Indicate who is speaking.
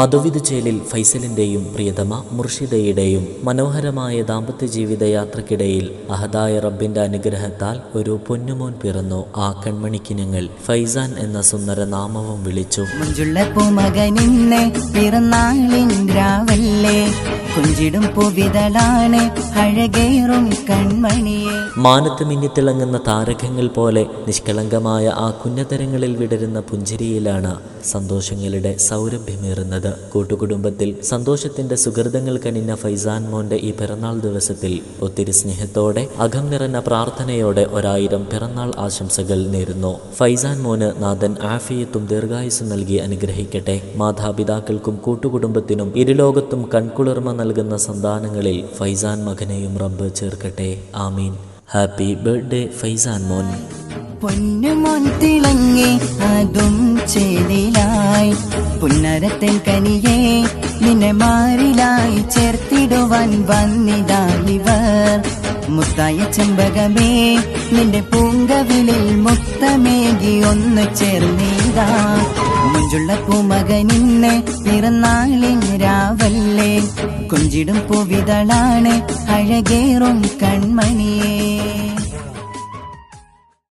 Speaker 1: മധുവിധുചേലിൽ ഫൈസലിന്റെയും പ്രിയതമ മുർഷിദയുടെയും മനോഹരമായ ദാമ്പത്യ ജീവിതയാത്രക്കിടയിൽ അഹദായ റബ്ബിന്റെ അനുഗ്രഹത്താൽ ഒരു പൊന്നുമോൻ പിറന്നു. ആ കൺമണിക്ക് ഞങ്ങൾ ഫൈസാൻ എന്ന സുന്ദര നാമവും വിളിച്ചു.
Speaker 2: കുഞ്ചിടും പൂവിതളാണ് അഴകേറും കൺമണിയെ.
Speaker 1: മാനത്ത് മിന്നിത്തിളങ്ങുന്ന താരകങ്ങൾ പോലെ നിഷ്കളങ്കമായ ആ കുഞ്ഞതരങ്ങളിൽ വിടരുന്ന പുഞ്ചിരിയിലാണ് സന്തോഷങ്ങളുടെ സൗരഭ്യമേറുന്നത്. കൂട്ടുകുടുംബത്തിൽ സന്തോഷത്തിന്റെ സുഹൃതങ്ങൾ കനിഞ്ഞ ഫൈസാൻ മോന്റെ ഈ പിറന്നാൾ ദിവസത്തിൽ ഒത്തിരി സ്നേഹത്തോടെ അകം നിറഞ്ഞ പ്രാർത്ഥനയോടെ 1000 പിറന്നാൾ ആശംസകൾ നേരുന്നു. ഫൈസാൻ മോന് നാഥൻ ആഫിയത്തും ദീർഘായുസ്സും നൽകി അനുഗ്രഹിക്കട്ടെ. മാതാപിതാക്കൾക്കും കൂട്ടുകുടുംബത്തിനും ഇരുലോകത്തും കൺകുളിർമ നൽകുന്ന സന്താനങ്ങളിൽ ഫൈസാൻ മകനെയും റബ്ബ് ചേർക്കട്ടെ. ആമീൻ. ഹാപ്പി ബർത്ത്ഡേ ഫൈസാൻ മോൻ.
Speaker 2: പൊന്നുമോൻ തിളങ്ങി അതും ചേലിലായി പുന്നരത്തിൽ കനിയെ നിന്നെ മാറിലായി ചേർത്തിടുവാൻ വന്നിതാലിവർ. മുത്തായ ചെമ്പകമേ നിന്റെ പൂങ്കവിളിൽ മുത്തമേകി ഒന്ന് ചേർന്നീതാ. മുഞ്ചുള്ള പൂമകനിന്ന് പിറന്നാളിൻ രാവല്ലേ കുഞ്ചിടും പൂവിതളാണ് അഴകേറും കൺമണിയേ.